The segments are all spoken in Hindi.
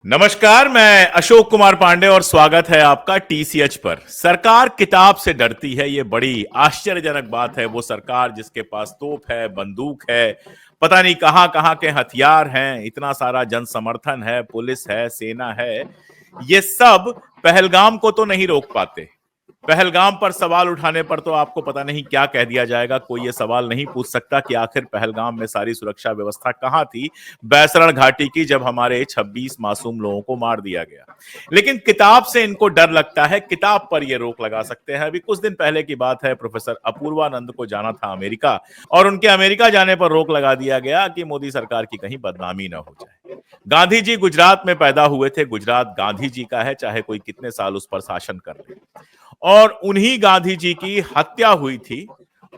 नमस्कार, मैं अशोक कुमार पांडे और स्वागत है आपका टीसीएच पर। सरकार किताब से डरती है, ये बड़ी आश्चर्यजनक बात है। वो सरकार जिसके पास तोप है, बंदूक है, पता नहीं कहां कहां के हथियार हैं, इतना सारा जन समर्थन है, पुलिस है, सेना है, ये सब पहलगाम को तो नहीं रोक पाते। पहलगाम पर सवाल उठाने पर तो आपको पता नहीं क्या कह दिया जाएगा। कोई ये सवाल नहीं पूछ सकता कि आखिर पहलगाम में सारी सुरक्षा व्यवस्था कहां थी बैसरण घाटी की, जब हमारे 26 मासूम लोगों को मार दिया गया। लेकिन किताब से इनको डर लगता है, किताब पर ये रोक लगा सकते हैं। अभी कुछ दिन पहले की बात है, प्रोफेसर अपूर्वानंद को जाना था अमेरिका, और उनके अमेरिका जाने पर रोक लगा दिया गया कि मोदी सरकार की कहीं बदनामी ना हो जाए। गांधी जी गुजरात में पैदा हुए थे, गुजरात गांधी जी का है, चाहे कोई कितने साल उस पर शासन कर ले। और उन्हीं गांधी जी की हत्या हुई थी,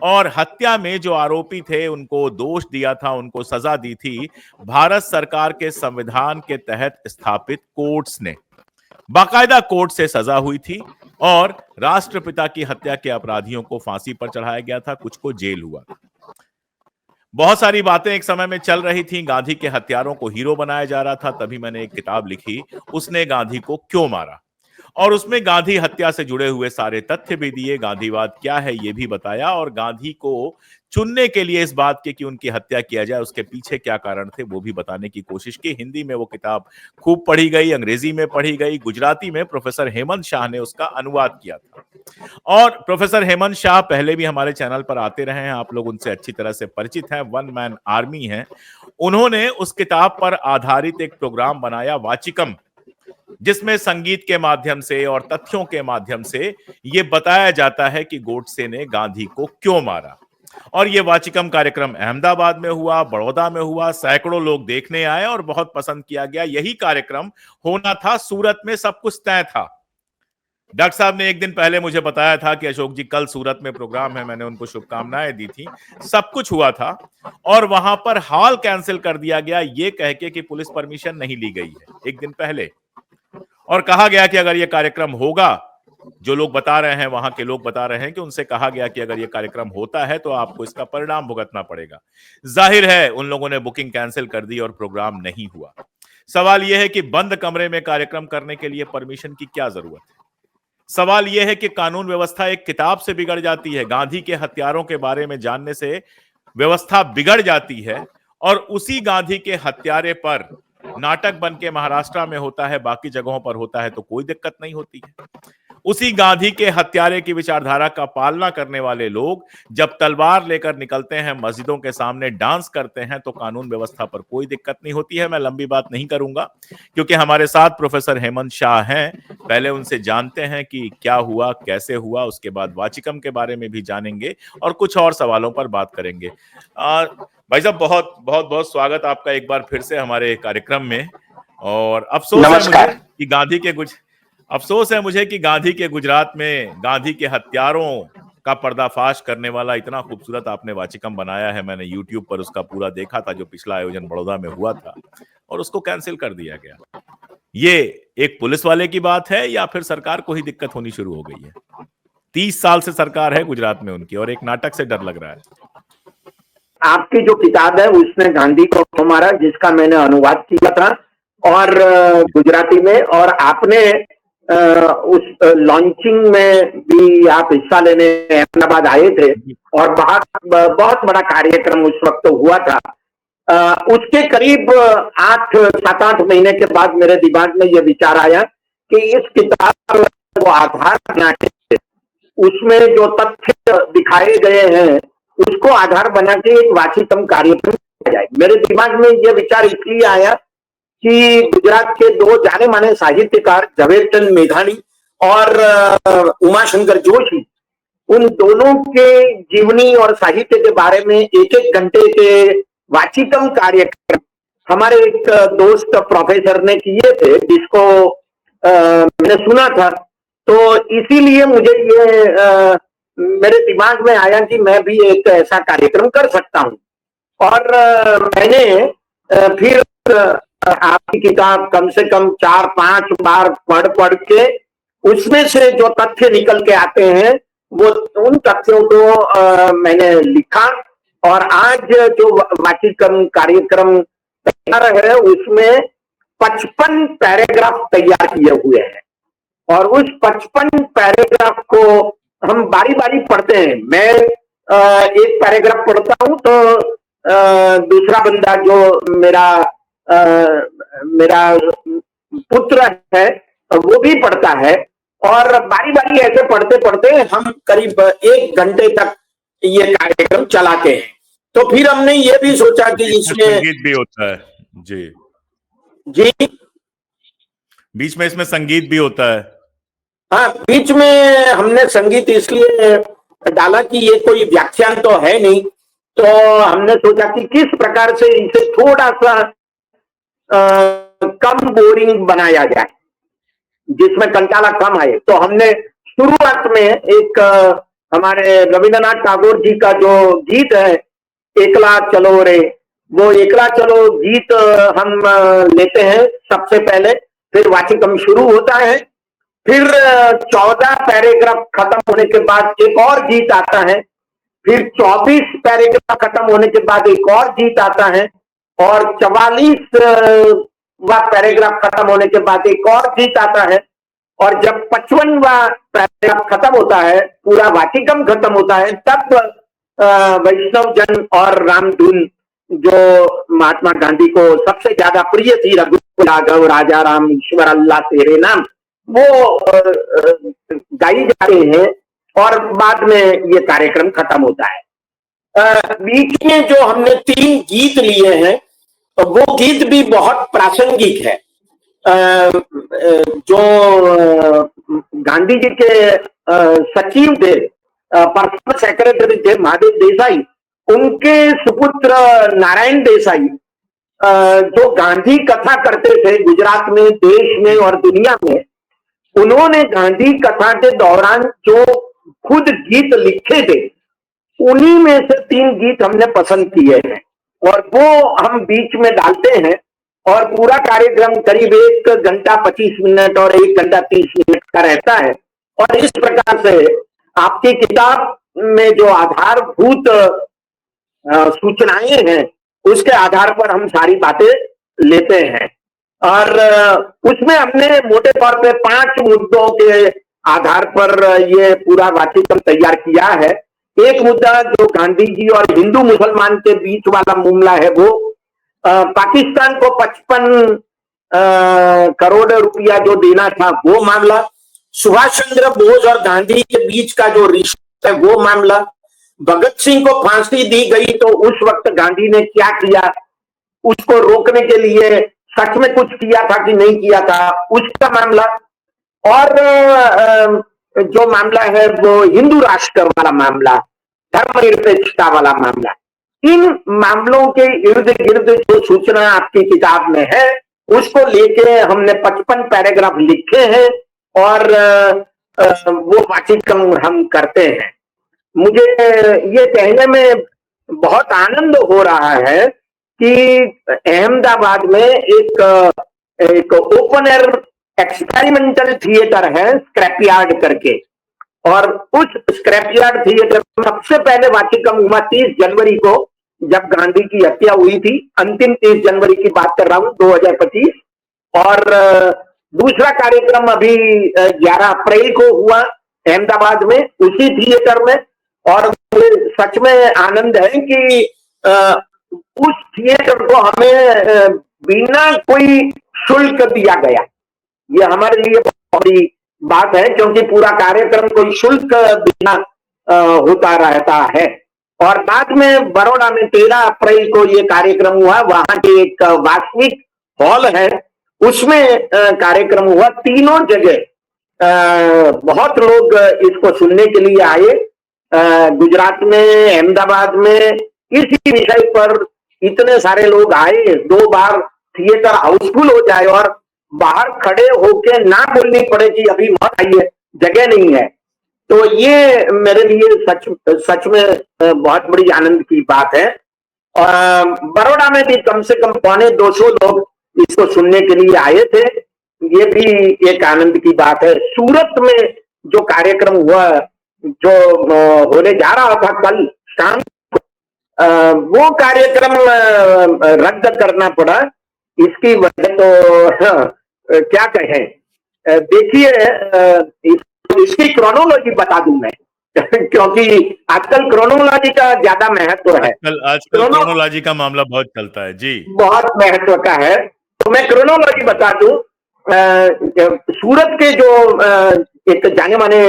और हत्या में जो आरोपी थे उनको दोष दिया था, उनको सजा दी थी भारत सरकार के संविधान के तहत स्थापित कोर्ट्स ने। बाकायदा कोर्ट से सजा हुई थी और राष्ट्रपिता की हत्या के अपराधियों को फांसी पर चढ़ाया गया था, कुछ को जेल हुआ था। बहुत सारी बातें एक समय में चल रही थी, गांधी के हत्यारों को हीरो बनाया जा रहा था। तभी मैंने एक किताब लिखी, उसने गांधी को क्यों मारा, और उसमें गांधी हत्या से जुड़े हुए सारे तथ्य भी दिए, गांधीवाद क्या है ये भी बताया, और गांधी को चुनने के लिए इस बात के कि उनकी हत्या किया जाए उसके पीछे क्या कारण थे वो भी बताने की कोशिश की। हिंदी में वो किताब खूब पढ़ी गई, अंग्रेजी में पढ़ी गई, गुजराती में प्रोफेसर हेमंत शाह ने उसका अनुवाद किया था। और प्रोफेसर हेमंत शाह पहले भी हमारे चैनल पर आते रहे हैं, आप लोग उनसे अच्छी तरह से परिचित हैं, वन मैन आर्मी हैं। उन्होंने उस किताब पर आधारित एक प्रोग्राम बनाया, वाचिकम, जिसमें संगीत के माध्यम से और तथ्यों के माध्यम से यह बताया जाता है कि गोडसे ने गांधी को क्यों मारा। और यह वाचिकम कार्यक्रम अहमदाबाद में हुआ, बड़ौदा में हुआ, सैकड़ों लोग देखने आए और बहुत पसंद किया गया। यही कार्यक्रम होना था सूरत में, सब कुछ तय था। डॉक्टर साहब ने एक दिन पहले मुझे बताया था कि अशोक जी कल सूरत में प्रोग्राम है, मैंने उनको शुभकामनाएं दी थी, सब कुछ हुआ था, और वहां पर हॉल कैंसिल कर दिया गया ये कह के कि पुलिस परमिशन नहीं ली गई है एक दिन पहले, और कहा गया कि अगर यह कार्यक्रम होगा, जो लोग बता रहे हैं, वहां के लोग बता रहे हैं कि उनसे कहा गया कि अगर यह कार्यक्रम होता है तो आपको इसका परिणाम भुगतना पड़ेगा। जाहिर है उन लोगों ने बुकिंग कैंसिल कर दी और प्रोग्राम नहीं हुआ। सवाल यह है कि बंद कमरे में कार्यक्रम करने के लिए परमिशन की क्या जरूरत है। सवाल यह है कि कानून व्यवस्था एक किताब से बिगड़ जाती है, गांधी के हत्यारों के बारे में जानने से व्यवस्था बिगड़ जाती है, और उसी गांधी के हत्यारे पर नाटक बन के महाराष्ट्र में होता है, बाकी जगहों पर होता है तो कोई दिक्कत नहीं होती है। उसी गांधी के हत्यारे की विचारधारा का पालना करने वाले लोग जब तलवार लेकर निकलते हैं, मस्जिदों के सामने डांस करते हैं, तो कानून व्यवस्था पर कोई दिक्कत नहीं होती है। मैं लंबी बात नहीं करूंगा क्योंकि हमारे साथ प्रोफेसर हेमंत शाह हैं, पहले उनसे जानते हैं कि क्या हुआ, कैसे हुआ, उसके बाद वाचिकम के बारे में भी जानेंगे और कुछ और सवालों पर बात करेंगे। भाई साहब, बहुत बहुत बहुत स्वागत आपका एक बार फिर से हमारे कार्यक्रम में। और अफसोस है मुझे कि गांधी के गुजरात में गांधी के हत्यारों का पर्दाफाश करने वाला इतना खूबसूरत आपने वाचिकम बनाया है। मैंने यूट्यूब पर उसका पूरा देखा था, जो पिछला आयोजन बड़ौदा में हुआ था, और उसको कैंसिल कर दिया गया। ये एक पुलिस वाले की बात है या फिर सरकार को ही दिक्कत होनी शुरू हो गई है? 30 साल से सरकार है गुजरात में उनकी, और एक नाटक से डर लग रहा है। आपकी जो किताब है उसने गांधी को क्यों मारा, जिसका मैंने अनुवाद किया था और गुजराती में, और आपने उस लॉन्चिंग में भी आप हिस्सा लेने अहमदाबाद आए थे, और बहुत बड़ा कार्यक्रम उस वक्त हुआ था। उसके करीब 7-8 महीने के बाद मेरे दिमाग में यह विचार आया कि इस किताब को आधार बना के उसमें जो तथ्य दिखाए गए हैं उसको आधार बना के एक वाचिकम कार्यक्रम किया जाए। मेरे दिमाग में यह विचार इसलिए आया कि गुजरात के दो जाने माने साहित्यकार झवेरचंद मेघानी और उमाशंकर जोशी, उन दोनों के जीवनी और साहित्य के बारे में एक एक घंटे के वाचिकम कार्यक्रम हमारे एक दोस्त प्रोफेसर ने किए थे, जिसको मैंने सुना था। तो इसीलिए मुझे ये मेरे दिमाग में आया कि मैं भी एक ऐसा कार्यक्रम कर सकता हूं, और मैंने फिर आपकी किताब कम से कम 4-5 बार पढ़ के उसमें से जो तथ्य निकल के आते हैं वो उन तथ्यों को मैंने लिखा, और आज जो वाचिकम कार्यक्रम तैयार है उसमें 55 पैराग्राफ तैयार किए हुए हैं और उस 55 पैराग्राफ को हम बारी बारी पढ़ते हैं। मैं एक पैराग्राफ पढ़ता हूं तो दूसरा बंदा जो मेरा मेरा पुत्र है वो भी पढ़ता है और बारी बारी ऐसे पढ़ते पढ़ते हम करीब 1 घंटे तक ये कार्यक्रम चलाते हैं। तो फिर हमने ये भी सोचा कि इसमें संगीत भी होता है जी जी बीच में इसमें संगीत भी होता है। हाँ, बीच में हमने संगीत इसलिए डाला कि ये कोई व्याख्यान तो है नहीं, तो हमने सोचा कि किस प्रकार से इसे थोड़ा सा कम बोरिंग बनाया जाए जिसमें कंटाला कम आए। तो हमने शुरुआत में एक हमारे रविंद्रनाथ टैगोर जी का जो गीत है एकला चलो रे, वो एकला चलो गीत हम लेते हैं सबसे पहले, फिर वाचिकम शुरू होता है, फिर 14 पैराग्राफ खत्म होने के बाद एक और गीत आता है, फिर 24 पैराग्राफ खत्म होने के बाद एक और गीत आता है और 44वां पैराग्राफ खत्म होने के बाद एक और गीत आता है और जब 55वां पैराग्राफ खत्म होता है, पूरा वाचिकम खत्म होता है, तब वैष्णव जन और रामधुन जो महात्मा गांधी को सबसे ज्यादा प्रिय थी, रघुकुल राघव राजा राम ईश्वर अल्लाह तेरे नाम, वो गाई जाते हैं और बाद में ये कार्यक्रम खत्म होता है। बीच में जो हमने 3 गीत लिए हैं वो गीत भी बहुत प्रासंगिक है। जो गांधी जी के सचिव थे, पर्सनल सेक्रेटरी थे महादेव देसाई, उनके सुपुत्र नारायण देसाई जो गांधी कथा करते थे गुजरात में, देश में और दुनिया में, उन्होंने गांधी कथा के दौरान जो खुद गीत लिखे थे उन्हीं में से 3 गीत हमने पसंद किए हैं और वो हम बीच में डालते हैं और पूरा कार्यक्रम करीब 1 घंटा 25 मिनट और 1 घंटा 30 मिनट का रहता है। और इस प्रकार से आपकी किताब में जो आधारभूत सूचनाएं हैं उसके आधार पर हम सारी बातें लेते हैं और उसमें हमने मोटे तौर पे 5 मुद्दों के आधार पर ये पूरा वाचिकम तैयार किया है। एक मुद्दा जो गांधी जी और हिंदू मुसलमान के बीच वाला मामला है, वो पाकिस्तान को 55 करोड़ रुपया जो देना था वो मामला, सुभाष चंद्र बोस और गांधी के बीच का जो रिश्ता है वो मामला, भगत सिंह को फांसी दी गई तो उस वक्त गांधी ने क्या किया, उसको रोकने के लिए सच में कुछ किया था कि नहीं किया था, उसका मामला, और जो मामला है वो हिंदू राष्ट्र वाला मामला, धर्मनिरपेक्षता वाला मामला। इन मामलों के इर्द गिर्द जो सूचना आपकी किताब में है उसको लेके हमने 55 पैराग्राफ लिखे हैं और वो वाचिकम हम करते हैं। मुझे ये कहने में बहुत आनंद हो रहा है कि अहमदाबाद में एक ओपन एयर एक्सपेरिमेंटल थिएटर है स्क्रैपयार्ड करके, और उस स्क्रैपयार्ड थिएटर में सबसे पहले वाचिकम हुआ 30 जनवरी को, जब गांधी की हत्या हुई थी। अंतिम 30 जनवरी की बात कर रहा हूं 2025। और दूसरा कार्यक्रम अभी 11 अप्रैल को हुआ अहमदाबाद में उसी थिएटर में, और सच में आनंद है कि उस थिएटर को हमें बिना कोई शुल्क दिया गया। ये हमारे लिए बहुत बड़ी बात है क्योंकि पूरा कार्यक्रम कोई शुल्क बिना होता रहता है। और बाद में बड़ौदा में 13 अप्रैल को ये कार्यक्रम हुआ, वहां के एक वास्तविक हॉल है उसमें कार्यक्रम हुआ। तीनों जगह बहुत लोग इसको सुनने के लिए आए। गुजरात में, अहमदाबाद में इसी विषय पर इतने सारे लोग आए, 2 बार थिएटर हाउसफुल हो जाए और बाहर खड़े होके ना बोलनी पड़े कि अभी मत आइए, जगह नहीं है। तो ये मेरे लिए सच में बहुत बड़ी आनंद की बात है। बड़ौदा में भी कम से कम 250 लोग इसको सुनने के लिए आए थे, ये भी एक आनंद की बात है। सूरत में जो कार्यक्रम हुआ, जो होने जा रहा था कल शाम, वो कार्यक्रम रद्द करना पड़ा इसकी वजह तो क्या कहें। देखिए, इसकी क्रोनोलॉजी बता दूं मैं क्योंकि आजकल क्रोनोलॉजी का ज्यादा महत्व है। आजकल आजकल क्रोनो क्रोनोलॉजी का मामला बहुत चलता है जी। बहुत महत्व का है, तो मैं क्रोनोलॉजी बता दूं। सूरत के जो एक जाने माने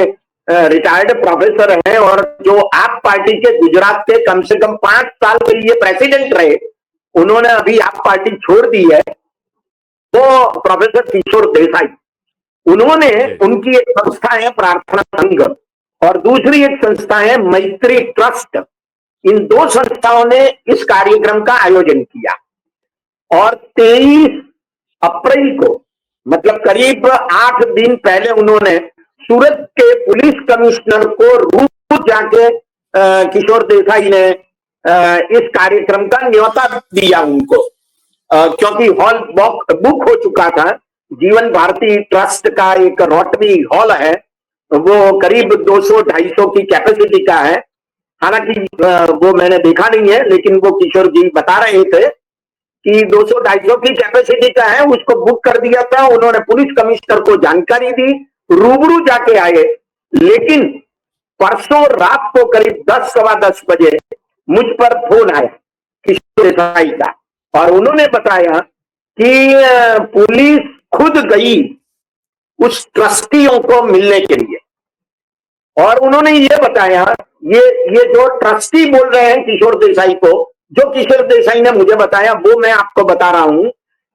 रिटायर्ड प्रोफेसर हैं और जो आप पार्टी के गुजरात के कम से कम 5 साल के लिए प्रेसिडेंट रहे, उन्होंने अभी आप पार्टी छोड़ दी है, वो प्रोफेसर किशोर देसाई। उन्होंने, उनकी एक संस्था है प्रार्थना संघ और दूसरी एक संस्था है मैत्री ट्रस्ट। इन दो संस्थाओं ने इस कार्यक्रम का आयोजन किया और 23 अप्रैल को, मतलब करीब 8 दिन पहले, उन्होंने सूरत के पुलिस कमिश्नर को रूबरू जाके किशोर देसाई ने इस कार्यक्रम का न्योता दिया उनको, क्योंकि हॉल बुक हो चुका था। जीवन भारती ट्रस्ट का एक रोटरी हॉल है, वो करीब 200-250 की कैपेसिटी का है। हालांकि वो मैंने देखा नहीं है, लेकिन वो किशोर जी बता रहे थे कि 200-250 की कैपेसिटी का है, उसको बुक कर दिया था। उन्होंने पुलिस कमिश्नर को जानकारी दी, रूबरू जाके आए। लेकिन परसों रात को करीब 10-10:15 बजे मुझ पर फोन आया किशोर देसाई का और उन्होंने बताया कि पुलिस खुद गई उस ट्रस्टियों को मिलने के लिए और उन्होंने ये बताया, ये जो ट्रस्टी बोल रहे हैं किशोर देसाई को, जो किशोर देसाई ने मुझे बताया वो मैं आपको बता रहा हूं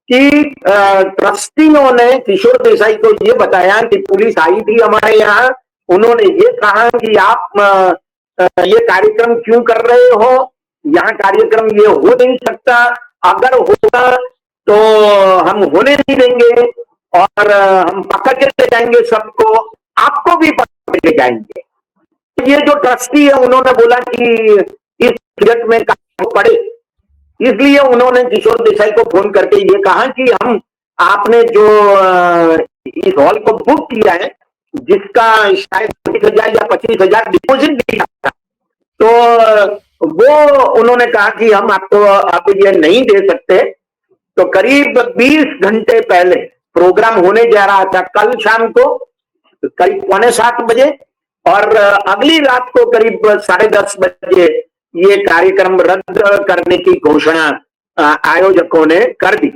कि ट्रस्टियों ने किशोर देसाई को ये बताया कि पुलिस आई थी हमारे यहाँ, उन्होंने ये कहा कि आप ये कार्यक्रम क्यों कर रहे हो, यहाँ कार्यक्रम ये हो नहीं सकता, अगर होगा तो हम होने नहीं देंगे और हम पकड़ के ले जाएंगे सबको, आपको भी पकड़ के जाएंगे। ये जो ट्रस्टी है उन्होंने बोला कि इस बजट में काम पड़े, इसलिए उन्होंने किशोर देसाई को फोन करके ये कहा कि हम आपने जो इस हॉल को बुक किया है, जिसका शायद 20,000 या 25,000 डिपोजिट दिया था, तो वो उन्होंने कहा कि हम आपको अब ये नहीं दे सकते। तो करीब 20 घंटे पहले प्रोग्राम होने जा रहा था, कल शाम को करीब 6:45 बजे और अगली रात को करीब 10:30 बजे ये कार्यक्रम रद्द करने की घोषणा आयोजकों ने कर दी।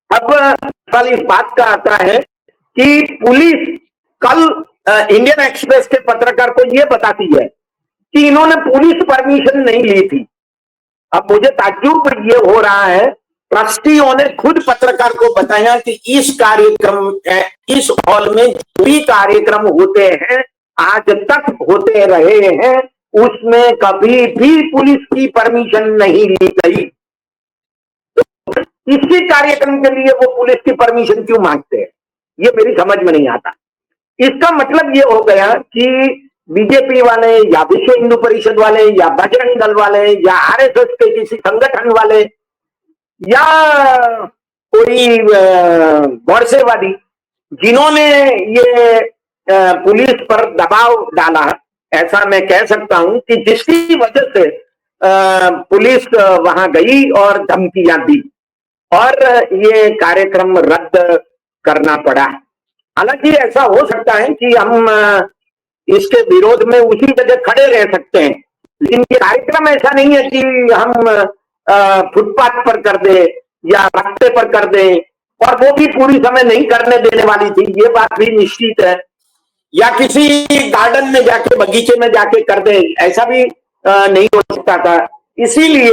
अब सवाल इस बात का आता है कि पुलिस कल इंडियन एक्सप्रेस के पत्रकार को यह बताती है कि इन्होंने पुलिस परमिशन नहीं ली थी। अब मुझे ताज्जुब ये हो रहा है, ट्रस्टियों ने खुद पत्रकार को बताया कि इस कार्यक्रम, इस हॉल में जो भी कार्यक्रम होते हैं, आज तक होते रहे हैं, उसमें कभी भी पुलिस की परमिशन नहीं ली गई। तो इसी कार्यक्रम के लिए वो पुलिस की परमिशन क्यों मांगते हैं, ये मेरी समझ में नहीं आता। इसका मतलब ये हो गया कि बीजेपी वाले या विश्व हिंदू परिषद वाले या बजरंग दल वाले या आरएसएस के किसी संगठन वाले या कोई गौरसेवादी, जिन्होंने ये पुलिस पर दबाव डाला, ऐसा मैं कह सकता हूं कि जिसकी वजह से पुलिस वहां गई और धमकियां दी और ये कार्यक्रम रद्द करना पड़ा। हालांकि ऐसा हो सकता है कि हम इसके विरोध में उसी जगह खड़े रह सकते हैं, लेकिन ये कार्यक्रम ऐसा नहीं है कि हम फुटपाथ पर कर दे या रास्ते पर कर दे, और वो भी पूरी समय नहीं करने देने वाली थी, ये बात भी निश्चित है, या किसी गार्डन में जाके, बगीचे में जाके कर दे, ऐसा भी नहीं हो सकता था। इसीलिए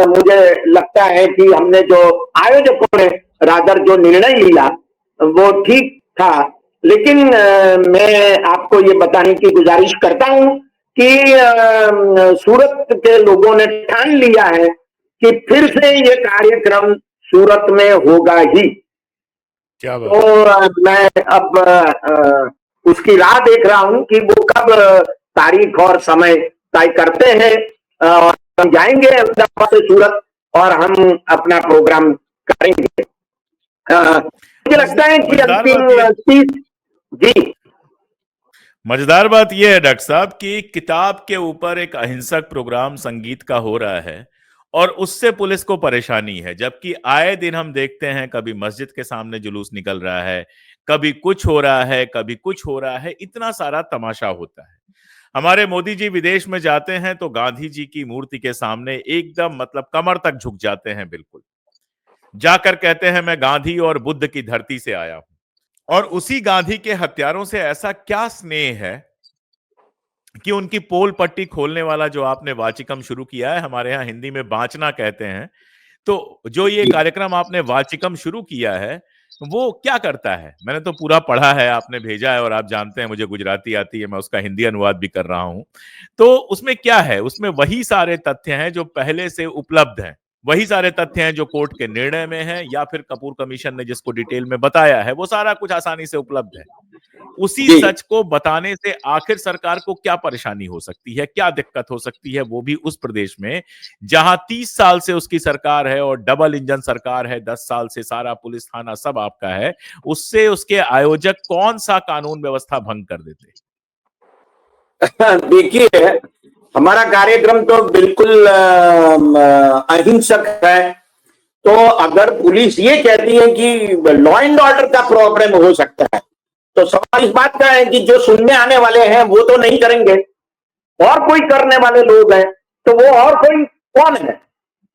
मुझे लगता है कि हमने जो आयोजकों ने रादर जो निर्णय लिया वो ठीक था। लेकिन मैं आपको ये बताने की गुजारिश करता हूं कि सूरत के लोगों ने ठान लिया है कि फिर से ये कार्यक्रम सूरत में होगा ही। क्या बात। तो मैं अब उसकी राह देख रहा हूं कि वो कब तारीख और समय तय करते हैं और हम जाएंगे अहमदाबाद से सूरत और हम अपना प्रोग्राम करेंगे। मुझे लगता है कि अंतिम जी, मजेदार बात यह है डॉक्टर साहब कि किताब के ऊपर एक अहिंसक प्रोग्राम संगीत का हो रहा है और उससे पुलिस को परेशानी है, जबकि आए दिन हम देखते हैं कभी मस्जिद के सामने जुलूस निकल रहा है, कभी कुछ हो रहा है, कभी कुछ हो रहा है, इतना सारा तमाशा होता है। हमारे मोदी जी विदेश में जाते हैं तो गांधी जी की मूर्ति के सामने एकदम मतलब कमर तक झुक जाते हैं, बिल्कुल जाकर कहते हैं मैं गांधी और बुद्ध की धरती से आया हूं। और उसी गांधी के हत्यारों से ऐसा क्या स्नेह है कि उनकी पोल पट्टी खोलने वाला जो आपने वाचिकम शुरू किया है, हमारे यहाँ हिंदी में बांचना कहते हैं, तो जो ये कार्यक्रम आपने वाचिकम शुरू किया है, वो क्या करता है? मैंने तो पूरा पढ़ा है, आपने भेजा है और आप जानते हैं मुझे गुजराती आती है, मैं उसका हिंदी अनुवाद भी कर रहा हूं। तो उसमें क्या है? उसमें वही सारे तथ्य हैं जो पहले से उपलब्ध हैं, वही सारे तथ्य हैं जो कोर्ट के निर्णय में हैं या फिर कपूर कमीशन ने जिसको डिटेल में बताया है, वो सारा कुछ आसानी से उपलब्ध है। उसी जी। सच को बताने से आखिर सरकार को क्या परेशानी हो सकती है, क्या दिक्कत हो सकती है, वो भी उस प्रदेश में जहां 30 साल से उसकी सरकार है और डबल इंजन सरकार है, 10 साल से सारा पुलिस थाना सब आपका है, उससे उसके आयोजक कौन सा कानून व्यवस्था भंग कर देते? देखिए, हमारा कार्यक्रम तो बिल्कुल अहिंसक है। तो अगर पुलिस ये कहती है कि लॉ एंड ऑर्डर का प्रॉब्लम हो सकता है, तो सवाल इस बात का है कि जो सुनने आने वाले हैं वो तो नहीं करेंगे, और कोई करने वाले लोग हैं, तो वो और कोई कौन है?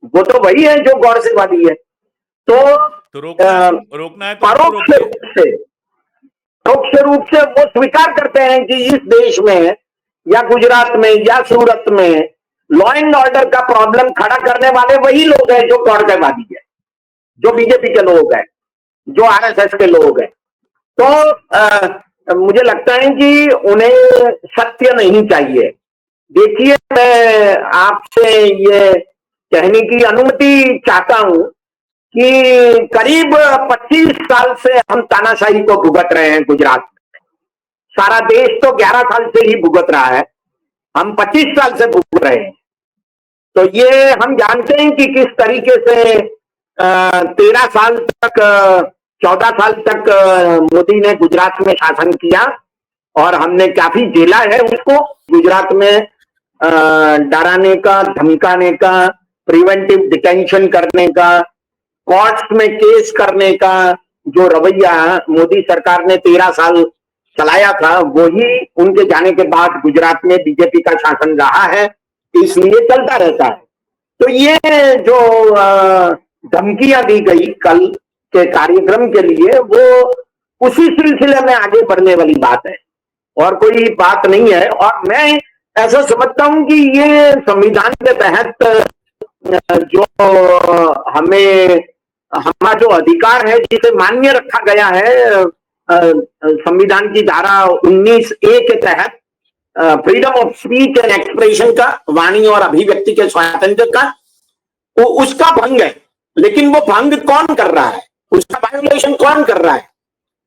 वो तो वही है जो गौरसेवादी है। तो रोकना है तो परोक्ष रूप से वो स्वीकार करते हैं कि इस देश में या गुजरात में या सूरत में लॉ एंड ऑर्डर का प्रॉब्लम खड़ा करने वाले वही लोग हैं जो गौरसेवादी है, जो बीजेपी के लोग हैं, जो आरएसएस के लोग हैं। तो मुझे लगता है कि उन्हें सत्य नहीं चाहिए। देखिए, मैं आपसे ये कहने की अनुमति चाहता हूं कि करीब 25 साल से हम तानाशाही को भुगत रहे हैं गुजरात में। सारा देश तो 11 साल से ही भुगत रहा है, हम 25 साल से भुगत रहे हैं। तो ये हम जानते हैं कि किस तरीके से 13 साल तक 14 साल तक मोदी ने गुजरात में शासन किया और हमने काफी झेला है उसको। गुजरात में डराने का, धमकाने का, प्रिवेंटिव डिटेंशन करने का, कोर्ट्स में केस करने का जो रवैया मोदी सरकार ने 13 साल चलाया था, वही उनके जाने के बाद गुजरात में बीजेपी का शासन रहा है, इसलिए चलता रहता है। तो ये जो धमकियां दी गई कल के कार्यक्रम के लिए, वो उसी सिलसिले में आगे बढ़ने वाली बात है और कोई बात नहीं है। और मैं ऐसा समझता हूं कि ये संविधान के तहत जो हमें हमारा जो अधिकार है जिसे मान्य रखा गया है संविधान की धारा 19A के तहत, freedom of speech and expression का, वाणी और अभिव्यक्ति के स्वातंत्र का, वो उसका भंग है। लेकिन वो भंग कौन कर रहा है, उसका वायोलेशन कौन कर रहा है?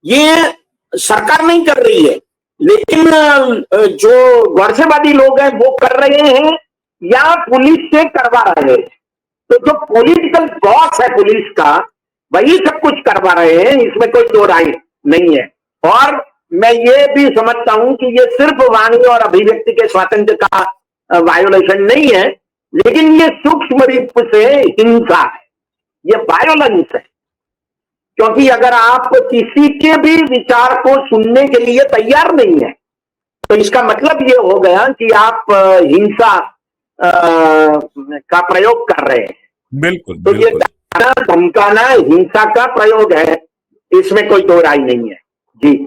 ये सरकार नहीं कर रही है, लेकिन जो गौरसेवादी लोग हैं वो कर रहे हैं या पुलिस से करवा रहे हैं। तो जो पॉलिटिकल बॉस है पुलिस का, वही सब कुछ करवा रहे हैं, इसमें कोई दो राय नहीं है। और मैं ये भी समझता हूं कि ये सिर्फ वाणी और अभिव्यक्ति के स्वातंत्र का वायोलेशन नहीं है, लेकिन ये सूक्ष्म रूप से हिंसा है, ये वायोलेंस है। क्योंकि अगर आप किसी के भी विचार को सुनने के लिए तैयार नहीं है, तो इसका मतलब ये हो गया कि आप हिंसा का प्रयोग कर रहे हैं। बिल्कुल, तो ये धमकाना हिंसा का प्रयोग है, इसमें कोई दो राय नहीं है। जी।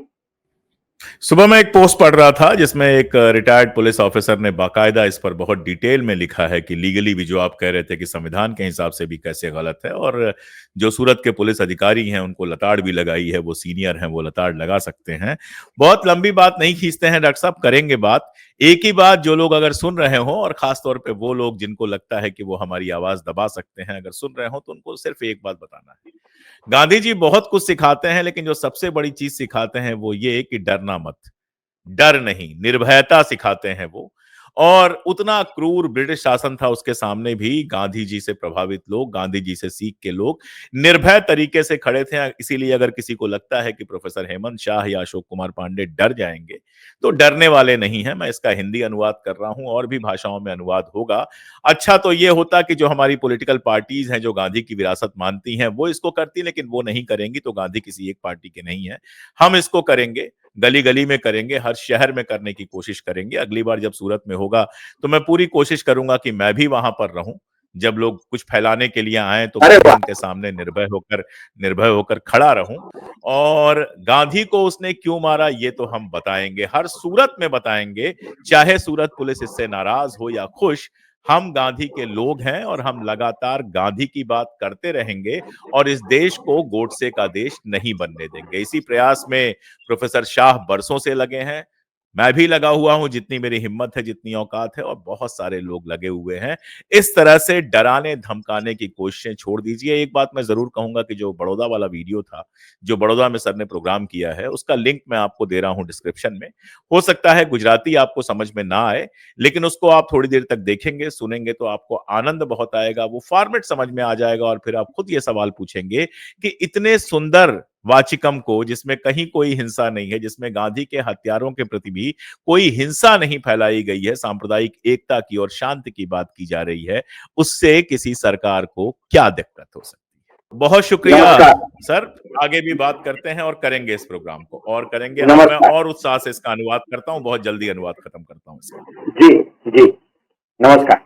सुबह मैं एक पोस्ट पढ़ रहा था जिसमें एक रिटायर्ड पुलिस ऑफिसर ने बाकायदा इस पर बहुत डिटेल में लिखा है कि लीगली भी जो आप कह रहे थे कि संविधान के हिसाब से भी कैसे गलत है, और जो सूरत के पुलिस अधिकारी हैं उनको लताड़ भी लगाई है, वो सीनियर हैं, वो लताड़ लगा सकते हैं। बहुत लंबी बात नहीं खींचते हैं डॉक्टर साहब, करेंगे बात। एक ही बात जो लोग अगर सुन रहे हो, और खासतौर पर वो लोग जिनको लगता है कि वो हमारी आवाज दबा सकते हैं, अगर सुन रहे हो तो उनको सिर्फ एक बात बताना है, गांधी जी बहुत कुछ सिखाते हैं, लेकिन जो सबसे बड़ी चीज सिखाते हैं वो ये कि डरना मत, डर नहीं, निर्भयता सिखाते हैं वो। और उतना क्रूर ब्रिटिश शासन था, उसके सामने भी गांधी जी से प्रभावित लोग, गांधी जी से सीख के लोग निर्भय तरीके से खड़े थे। इसीलिए अगर किसी को लगता है कि प्रोफेसर हेमंत शाह या अशोक कुमार पांडे डर जाएंगे, तो डरने वाले नहीं है। मैं इसका हिंदी अनुवाद कर रहा हूं, और भी भाषाओं में अनुवाद होगा। अच्छा तो ये होता कि जो हमारी पॉलिटिकल पार्टीज हैं, जो गांधी की विरासत मानती हैं, वो इसको करती, लेकिन वो नहीं करेंगी, तो गांधी किसी एक पार्टी के नहीं है। हम इसको करेंगे, गली गली में करेंगे, हर शहर में करने की कोशिश करेंगे। अगली बार जब सूरत में होगा तो मैं पूरी कोशिश करूंगा कि मैं भी वहां पर रहूं। जब लोग कुछ फैलाने के लिए आए तो अरे मैं भी वाह। उनके सामने निर्भय होकर खड़ा रहूं। और गांधी को उसने क्यों मारा ये तो हम बताएंगे, हर सूरत में बताएंगे, चाहे सूरत पुलिस इससे नाराज हो या खुश। हम गांधी के लोग हैं और हम लगातार गांधी की बात करते रहेंगे, और इस देश को गोडसे का देश नहीं बनने देंगे। इसी प्रयास में प्रोफेसर शाह बरसों से लगे हैं, मैं भी लगा हुआ हूं, जितनी मेरी हिम्मत है, जितनी औकात है, और बहुत सारे लोग लगे हुए हैं। इस तरह से डराने धमकाने की कोशिशें छोड़ दीजिए। एक बात मैं जरूर कहूंगा कि जो बड़ौदा वाला वीडियो था, जो बड़ौदा में सर ने प्रोग्राम किया है, उसका लिंक मैं आपको दे रहा हूं डिस्क्रिप्शन में। हो सकता है गुजराती आपको समझ में ना आए, लेकिन उसको आप थोड़ी देर तक देखेंगे, सुनेंगे, तो आपको आनंद बहुत आएगा, वो फॉर्मेट समझ में आ जाएगा, और फिर आप खुद ये सवाल पूछेंगे कि इतने सुंदर वाचिकम को, जिसमें कहीं कोई हिंसा नहीं है, जिसमें गांधी के हत्यारों के प्रति भी कोई हिंसा नहीं फैलाई गई है, सांप्रदायिक एकता की और शांति की बात की जा रही है, उससे किसी सरकार को क्या दिक्कत हो सकती है। बहुत शुक्रिया नमस्कार। सर। आगे भी बात करते हैं और करेंगे इस प्रोग्राम को, और करेंगे। अब मैं नमस्कार। और उत्साह से इसका अनुवाद करता हूं, बहुत जल्दी अनुवाद खत्म करता हूं इसका। जी जी, नमस्कार।